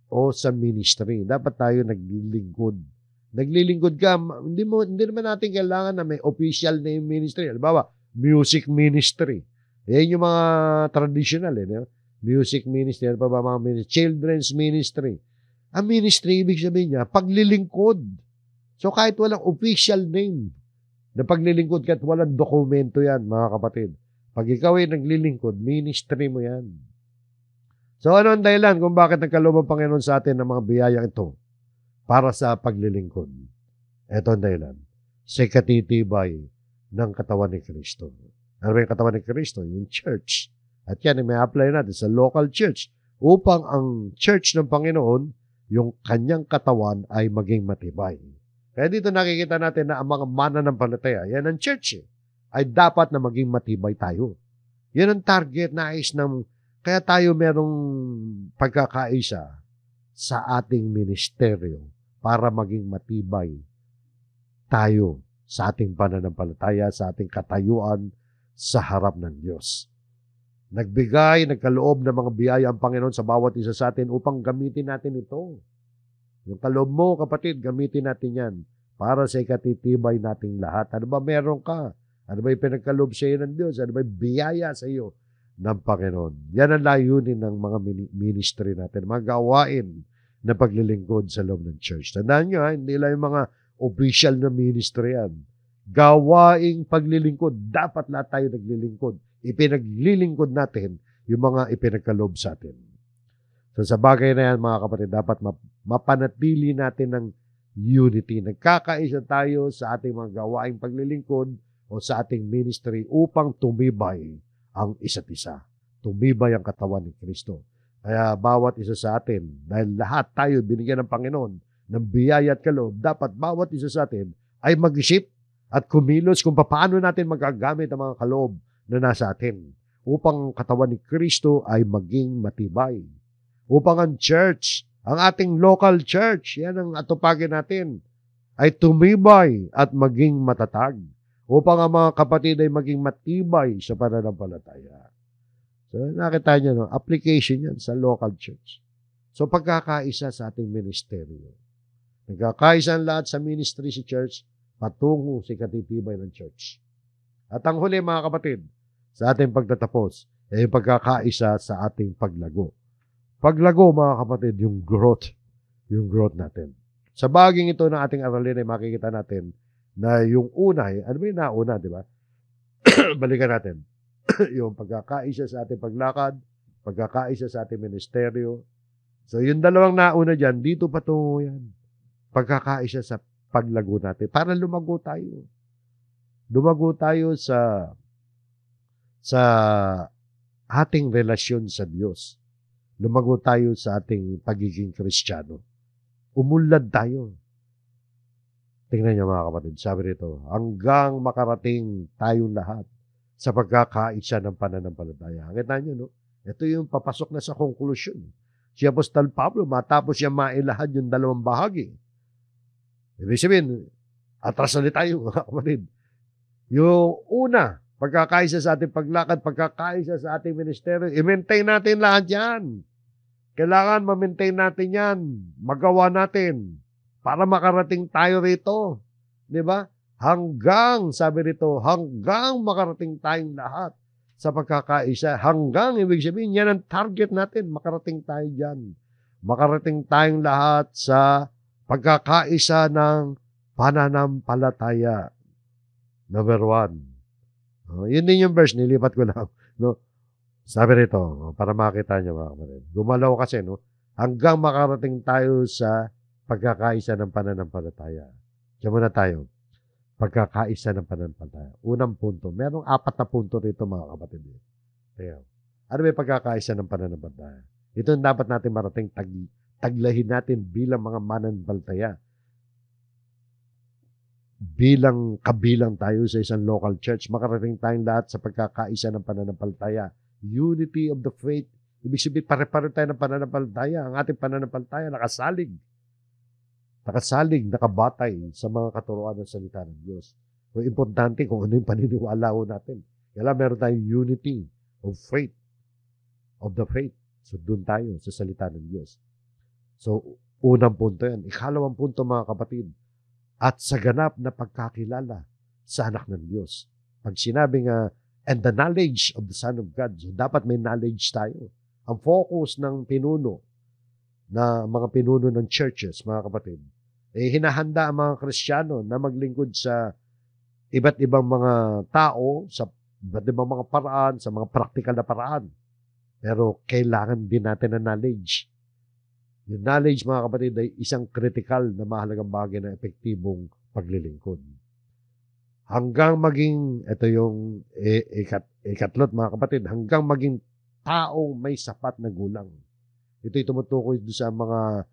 o sa ministry. Dapat tayo naglilingkod. Naglilingkod ka, hindi naman natin kailangan na may official name ministry. Halimbawa, music ministry. Yan yung mga traditional. Music ministry, ano pa ba mga ministry? Children's ministry. Ang ministry, ibig sabihin niya, paglilingkod. So kahit walang official name na paglilingkod ka at walang dokumento yan, mga kapatid. Pag ikaw ay naglilingkod, ministry mo yan. So ano ang dahilan kung bakit nagkaloob ang Panginoon sa atin ng mga biyayang ito para sa paglilingkod? Ito ang dahilan. Sa katitibay ng katawan ni Kristo. Ano ba yung katawan ni Kristo? Yung church. At yan, may apply natin sa local church upang ang church ng Panginoon, yung kanyang katawan ay maging matibay. Kaya dito nakikita natin na ang mga mananampalataya, yan ang church ay dapat na maging matibay tayo. Yan ang target, nais ng, kaya tayo merong pagkakaisa sa ating ministeryo para maging matibay tayo sa ating pananampalataya, sa ating katayuan sa harap ng Diyos. Nagkaloob ng mga biyaya ang Panginoon sa bawat isa sa atin upang gamitin natin ito. Yung kaloob mo, kapatid, gamitin natin yan para sa ikatitibay nating lahat. Ano ba meron ka? Ano ba yung pinagkaloob sa iyo ng Diyos? Ano ba yung biyaya sa iyo ng Panginoon? Yan ang layunin ng mga ministry natin, mga gawain na paglilingkod sa loob ng church. Tandaan nyo, hindi lang yung mga official na ministry yan. Gawaing paglilingkod. Dapat lahat tayo naglilingkod. Ipinaglilingkod natin yung mga ipinagkaloob sa atin. So sa bagay na yan, mga kapatid, dapat mapanatili natin ng unity. Nagkakaisa tayo sa ating mga gawaing paglilingkod o sa ating ministry upang tumibay ang isa't isa. Tumibay ang katawan ni Kristo. Kaya bawat isa sa atin, dahil lahat tayo binigyan ng Panginoon ng biyaya at kaloob, dapat bawat isa sa atin ay mag-isip at kumilos kung paano natin magagamit ang mga kaloob na nasa atin upang ang katawan ni Kristo ay maging matibay. Upang ang church, ang ating local church, yan ang atupagin natin, ay tumibay at maging matatag. Upang ang mga kapatid ay maging matibay sa pananampalataya. So, nakita niyo, no? Application yan sa local church. So, pagkakaisa sa ating ministeryo. Nagkakaisa ang lahat sa ministry sa church, patungo sa katitibay ng church. At ang huli, mga kapatid, sa ating pagtatapos, Eh, pagkakaisa sa ating paglago. Paglago, mga kapatid, yung growth natin. Sa baging ito ng ating aralin ay makikita natin na yung una, ano ba yung nauna, di ba? Balikan natin. Yung pagkakaisa sa ating paglakad, pagkakaisa sa ating ministeryo. So, yung dalawang nauna dyan, dito patungo yan. Pagkakaisa sa paglago natin para lumago tayo. Lumago tayo sa ating relasyon sa Diyos. Lumago tayo sa ating pagiging Kristiyano. Umunlad tayo. Tingnan niyo mga kapatid, sabi rito, hanggang makarating tayong lahat sa pagkakaisa ng pananampalataya. Kita niyo, no? Ito yung papasok na sa konklusyon. Si Apostol Pablo, matapos siya mailahad yung dalawang bahagi. Ibig sabihin, atras ulit tayo mga kapatid. Yung una, pagkakaisa sa ating paglakad, pagkakaisa sa ating ministeryo, i-maintain natin lahat yan. Kailangan ma-maintain natin yan. Magawa natin para makarating tayo rito. Di ba? Hanggang, sabi rito, hanggang makarating tayong lahat sa pagkakaisa. Hanggang, ibig sabihin, yan ang target natin. Makarating tayo dyan. Makarating tayong lahat sa pagkakaisa ng pananampalataya. Number 1. Yun din yung verse, nilipat ko lang. No? Sabi rito, para makita nyo mga kapatid. Gumalaw kasi, no? Hanggang makarating tayo sa pagkakaisa ng pananampalataya. Diyan muna tayo. Pagkakaisa ng pananampalataya. Unang punto. Merong 4 na punto rito mga kapatid. Kaya, ano ba yung pagkakaisa ng pananampalataya? Ito yung dapat natin marating taglahin natin bilang mga mananampalataya. Bilang kabilang tayo sa isang local church, makarating tayong lahat sa pagkakaisa ng pananampalataya. Unity of the faith. Ibig sabihin, pare-pare tayo ng pananampalataya. Ang ating pananampalataya nakasalig, nakabatay sa mga katuruan ng salita ng Diyos. So, importante kung ano yung paniniwala ho natin. Kaya meron tayong unity of faith, of the faith. So, doon tayo sa salita ng Diyos. So, unang punto yan. Ikalawang punto mga kapatid, at sa ganap na pagkakilala sa anak ng Diyos. Pag sinabing, and the knowledge of the Son of God, so dapat may knowledge tayo. Ang focus ng pinuno, na mga pinuno ng churches, mga kapatid, hinahanda ang mga Kristiyano na maglingkod sa iba't ibang mga tao, sa iba't ibang mga paraan, sa mga practical na paraan. Pero kailangan din natin ng knowledge. Yung knowledge, mga kapatid, ay isang critical na mahalagang bagay ng epektibong paglilingkod. Hanggang maging, ito yung ikatlot, mga kapatid, hanggang maging taong may sapat na gulang. Ito'y tumutukoy sa mga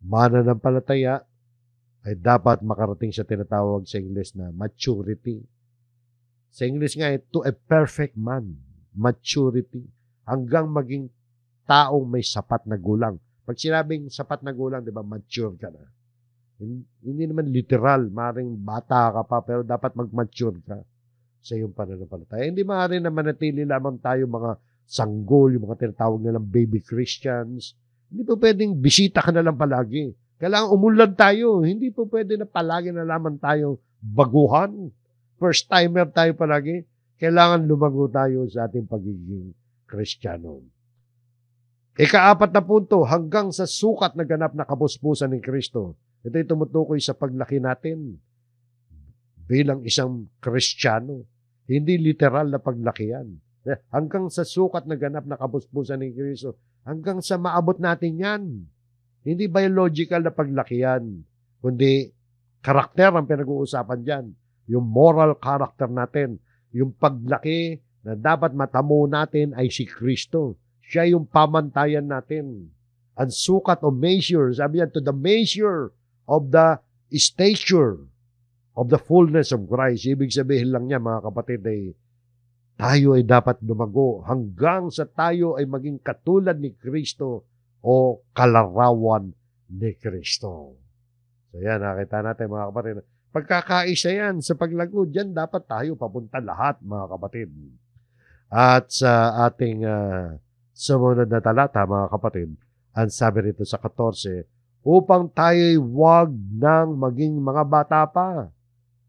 mananampalataya ay dapat makarating sa tinatawag sa English na maturity. Sa English nga, to a perfect man, maturity. Hanggang maging taong may sapat na gulang. Pag sinabing sapat na gulang, di ba, mature ka na. Hindi naman literal, maaaring bata ka pa, pero dapat mag-mature ka sa iyong pananampalataya. Hindi maaaring na manatili lamang tayo mga sanggol, yung mga tinatawag nilang baby Christians. Hindi po pwedeng bisita ka na lang palagi. Kailangan umunlad tayo. Hindi po pwede na palagi na lamang tayo baguhan. First timer tayo palagi. Kailangan lumago tayo sa ating pagiging Kristiyano. Ika-4 na punto, hanggang sa sukat na ganap na kapuspusan ng Kristo. Ito'y tumutukoy sa paglaki natin bilang isang Kristiyano. Hindi literal na paglaki yan. Hanggang sa sukat na ganap na kapuspusan ng Kristo. Hanggang sa maabot natin yan. Hindi biological na paglaki yan. Kundi karakter ang pinag-uusapan dyan. Yung moral character natin. Yung paglaki na dapat matamo natin ay si Kristo. Siya yung pamantayan natin. Ang sukat o measure, sabi yan, to the measure of the stature of the fullness of Christ. Ibig sabihin lang niya, mga kapatid, ay tayo ay dapat lumago hanggang sa tayo ay maging katulad ni Kristo o kalarawan ni Kristo. So yan, nakita natin mga kapatid. Pagkakaisa yan sa paglago, dyan dapat tayo papunta lahat, mga kapatid. At sa ating sumunod na talata, mga kapatid, ang sabi rito sa 14, upang tayo'y wag nang maging mga bata pa.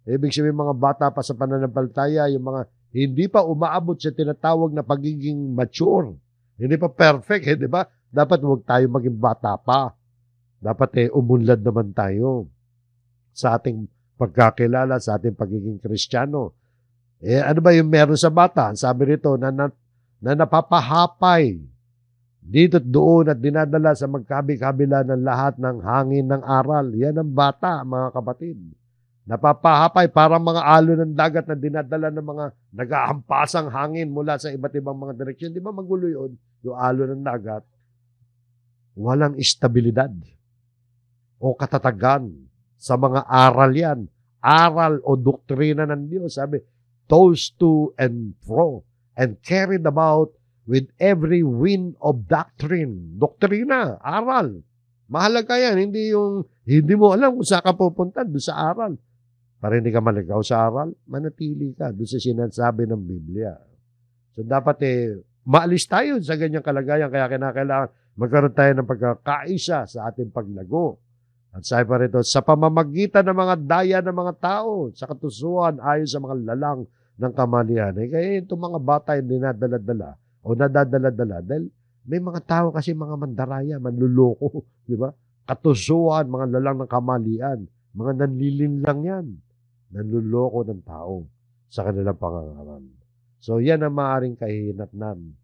Ibig sabihin mga bata pa sa pananampalataya, yung mga hindi pa umaabot sa tinatawag na pagiging mature. Hindi pa perfect, di ba? Dapat huwag tayo maging bata pa. Dapat umunlad naman tayo sa ating pagkakilala, sa ating pagiging Kristiyano. Ano ba yung meron sa bata? Sabi rito na napapahapay dito at doon at dinadala sa magkabi-kabila ng lahat ng hangin ng aral. Yan ang bata, mga kapatid. Napapahapay parang mga alon ng dagat na dinadala ng mga nag-aampasang hangin mula sa iba't ibang mga direksyon. Di ba magulo yun? Yung alon ng dagat, walang estabilidad o katatagan sa mga aral yan. Aral o doktrina ng Diyos. Sabi, tossed to and fro and carried about with every wind of doctrine. Doktrina, aral. Mahalaga yan. Hindi mo alam kung saan ka pupunta doon sa aral. Para hindi ka maligaw sa aral, manatili ka doon sa sinasabi ng Biblia. So dapat maalis tayo sa ganyang kalagayan. Kaya kinakailangan magkaroon tayo ng pagkakaisa sa ating paglago. At sabi pa rito, sa pamamagitan ng mga daya ng mga tao, sa katusuhan ayon sa mga lalang ng kamalian. Kaya itong mga bata yung dinadala-dala o nadadala-dala dahil may mga tao kasi mga mandaraya, manluloko, di ba? Katusuhan, mga lalang ng kamalian, mga nanlilinlang yan. Nanluloko ng tao sa kanilang pangangaral. So yan ang maaaring kahinatnan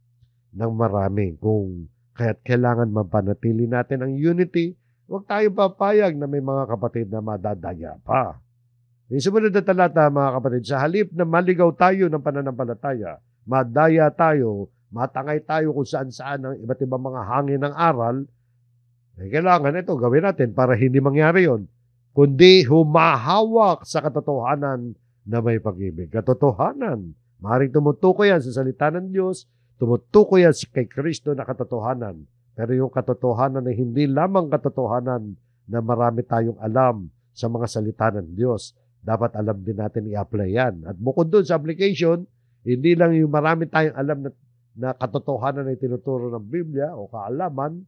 ng marami kung kaya't kailangan mapanatili natin ang unity. Huwag tayo papayag na may mga kapatid na madadaya pa. Yung sumunod na talata, mga kapatid, sa halip na maligaw tayo ng pananampalataya, madaya tayo, matangay tayo kung saan-saan ang iba't ibang mga hangin ng aral, kailangan ito gawin natin para hindi mangyari yon, kundi humahawak sa katotohanan na may pag-ibig. Katotohanan. Maaaring tumutukoy yan sa salita ng Diyos, tumutukoy yan kay Kristo na katotohanan. Pero yung katotohanan na hindi lamang katotohanan na marami tayong alam sa mga salita ng Diyos. Dapat alam din natin i-apply yan. At bukod doon sa application, hindi lang yung marami tayong alam na katotohanan na itinuturo ng Biblia o kaalaman,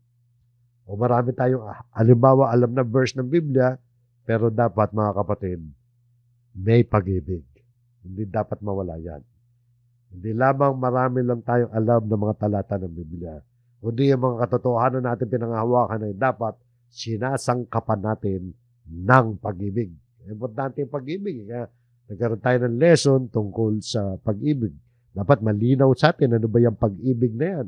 o marami tayong halimbawa alam na verse ng Biblia, pero dapat, mga kapatid, may pag-ibig. Hindi dapat mawala yan. Hindi lamang marami lang tayong alam ng mga talata ng Biblia, kundi yung mga katotohanan natin pinanghahawakan ay dapat sinasangkapan natin ng pag-ibig. Importante yung pag-ibig. Kaya nagkaroon tayo ng lesson tungkol sa pag-ibig. Dapat malinaw sa atin ano ba yung pag-ibig na yan.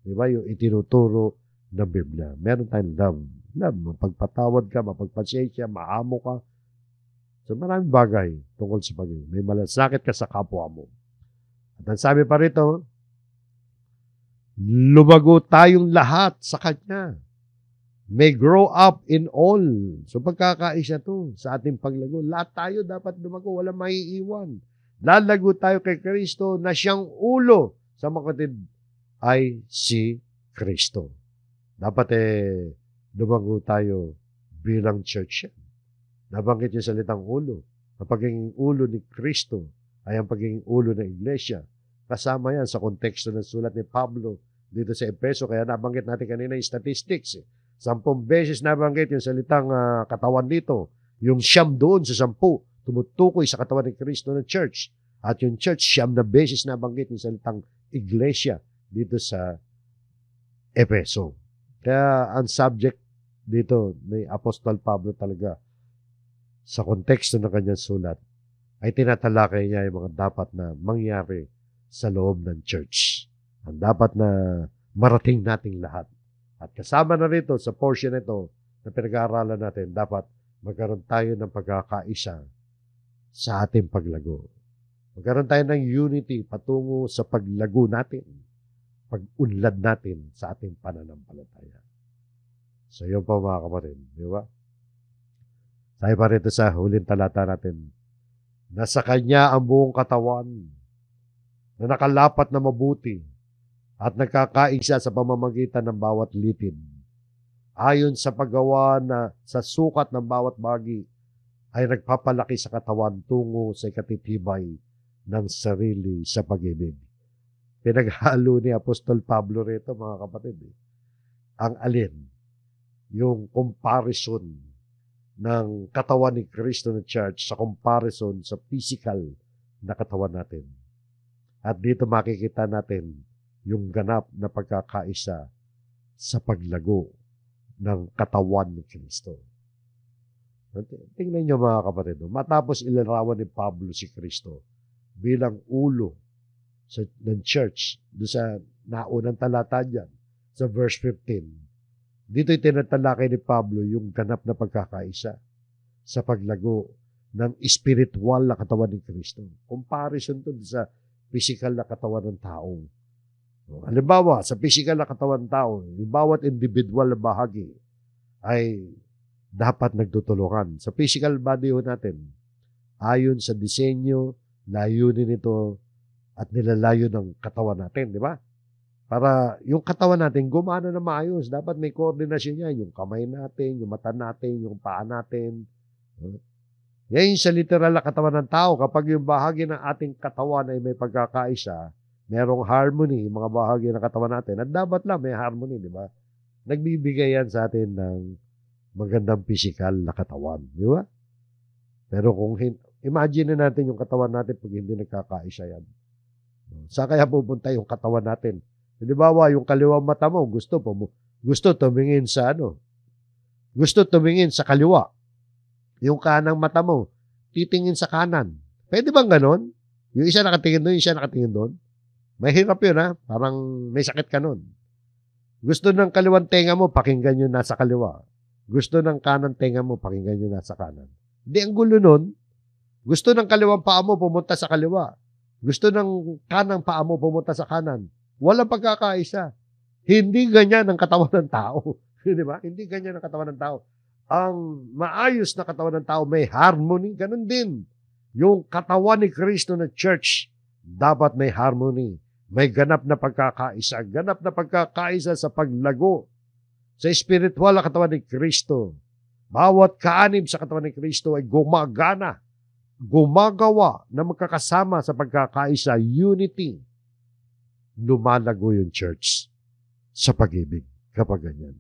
Di ba? Yung itinuturo ng Biblia. Meron tayong love. Love, mapagpatawad ka, mapagpasyensya, maamo ka. So maraming bagay tungkol sa pag-ibig. May malasakit ka sa kapwa mo. At ang sabi pa rito, lumago tayong lahat sa Kanya. May grow up in all. So pagkakaisa to sa ating paglago. Lahat tayo dapat lumago. Walang maiiwan. Lalago tayo kay Kristo na siyang ulo sa mga kapatid ay si Kristo. Dapat lumago tayo bilang church. Nabanggit yung salitang ulo. Ang pagiging ulo ni Kristo ay ang pagiging ulo ng iglesia. Kasama yan sa konteksto ng sulat ni Pablo dito sa Efeso. Kaya nabanggit natin kanina yung statistics. 10 beses nabanggit yung salitang katawan dito. Yung 9 doon sa 10, tumutukoy sa katawan ni Kristo ng church. At yung church, 9 na beses nabanggit yung salitang iglesia dito sa Efeso. Kaya ang subject dito ni Apostol Pablo talaga sa konteksto ng kanyang sulat ay tinatalakay niya yung mga dapat na mangyari sa loob ng church. Ang dapat na marating nating lahat. At kasama na rito sa portion nito na pinag-aaralan natin, dapat magkaroon tayo ng pagkakaisa sa ating paglago. Magkaroon tayo ng unity patungo sa paglago natin, pag-unlad natin sa ating pananampalataya. So yun po, mga kapatid, di ba? Tayo pa rito sa huling talata natin, nasa Kanya ang buong katawan na nakalapat na mabuti at nagkakaisa sa pamamagitan ng bawat litid. Ayon sa paggawa na sa sukat ng bawat bagi ay nagpapalaki sa katawan tungo sa ikatitibay ng sarili sa pag-ibig. Pinaghalo ni Apostol Pablo rito, mga kapatid. Ang alin? Yung comparison ng katawan ni Kristo na church sa comparison sa physical na katawan natin. At dito makikita natin yung ganap na pagkakaisa sa paglago ng katawan ni Kristo. Tingnan niyo mga kapatid, matapos ilarawan ni Pablo si Kristo bilang ulo ng church, doon sa naunang talata dyan, sa verse 15, dito'y tinatalakay ni Pablo yung ganap na pagkakaisa sa paglago ng espiritual na katawan ni Kristo. Comparison to sa physical na katawan ng tao. Halimbawa, sa physical na katawan ng tao, yung bawat individual na bahagi ay dapat nagtutulungan. Sa physical body natin, ayon sa disenyo, layunin nito at nilalayo ng katawan natin, di ba? Para yung katawan natin gumana na maayos. Dapat may koordinasyon yan. Yung kamay natin, yung mata natin, yung paa natin. Yan sa literal na katawan ng tao. Kapag yung bahagi ng ating katawan ay may pagkakaisa, merong harmony, yung mga bahagi ng katawan natin, at dapat lang may harmony, di ba? Nagbibigay yan sa atin ng magandang physical na katawan, di ba? Pero kung imagine natin yung katawan natin pag hindi nagkakaisa yan. Saan kaya pupunta yung katawan natin? Halimbawa, yung kaliwang mata mo, gusto tumingin sa gusto tumingin sa kaliwa. Yung kanang mata mo, titingin sa kanan. Pwede bang ganon? Yung isa nakatingin doon, yung isa nakatingin doon. Mahirap yun, ha? Parang may sakit ka nun. Gusto ng kaliwang tenga mo, pakinggan yung nasa kaliwa. Gusto ng kanan tenga mo, pakinggan yung nasa kanan. Hindi, ang gulo nun. Gusto ng kaliwang paa mo, pumunta sa kaliwa. Gusto ng kanang paa mo, pumunta sa kanan. Walang pagkakaisa. Hindi ganyan ang katawan ng tao. Di ba? Hindi ganyan ang katawan ng tao. Ang maayos na katawan ng tao may harmony. Ganun din. Yung katawan ni Kristo na church, dapat may harmony. May ganap na pagkakaisa. Ganap na pagkakaisa sa paglago sa espiritual na katawan ni Kristo. Bawat kaanib sa katawan ni Kristo ay gumagawa na magkakasama sa pagkakaisa, unity. Lumalago yung church sa pag-ibig kapag ganyan.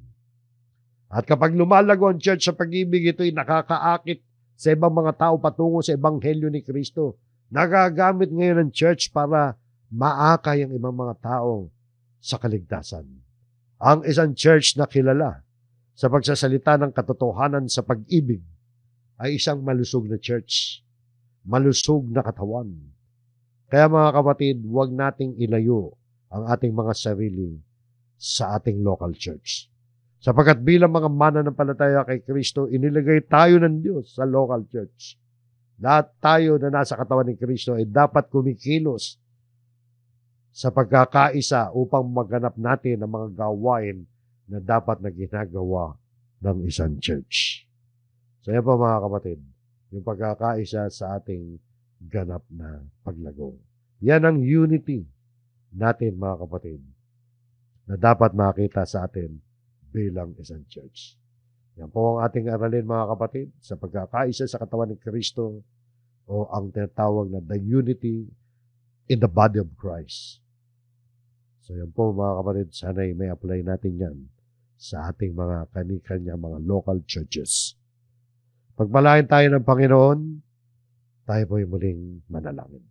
At kapag lumalago ang church sa pag-ibig, ito'y nakakaakit sa ibang mga tao patungo sa ebanghelyo ni Kristo. Nagagamit ngayon ang church para maakay ang ibang mga tao sa kaligtasan. Ang isang church na kilala sa pagsasalita ng katotohanan sa pag-ibig ay isang malusog na church, malusog na katawan. Kaya mga kapatid, huwag nating ilayo ang ating mga sarili sa ating local church. Sapagkat bilang mga mananampalataya kay Kristo, inilagay tayo ng Diyos sa local church. Lahat tayo na nasa katawan ni Kristo ay dapat kumikilos sa pagkakaisa upang maganap natin ang mga gawain na dapat na ginagawa ng isang church. So yan po mga kapatid, yung pagkakaisa sa ating ganap na paglago. Yan ang unity natin mga kapatid na dapat makita sa atin bilang isang church. Yan po ang ating aralin mga kapatid sa pagkakaisa sa katawan ni Kristo o ang tinatawag na the unity in the body of Christ. So yan po mga kapatid, sana'y may apply natin yan sa ating mga kani-kanya mga local churches. Pagpalain tayo ng Panginoon, tayo po'y muling manalangin.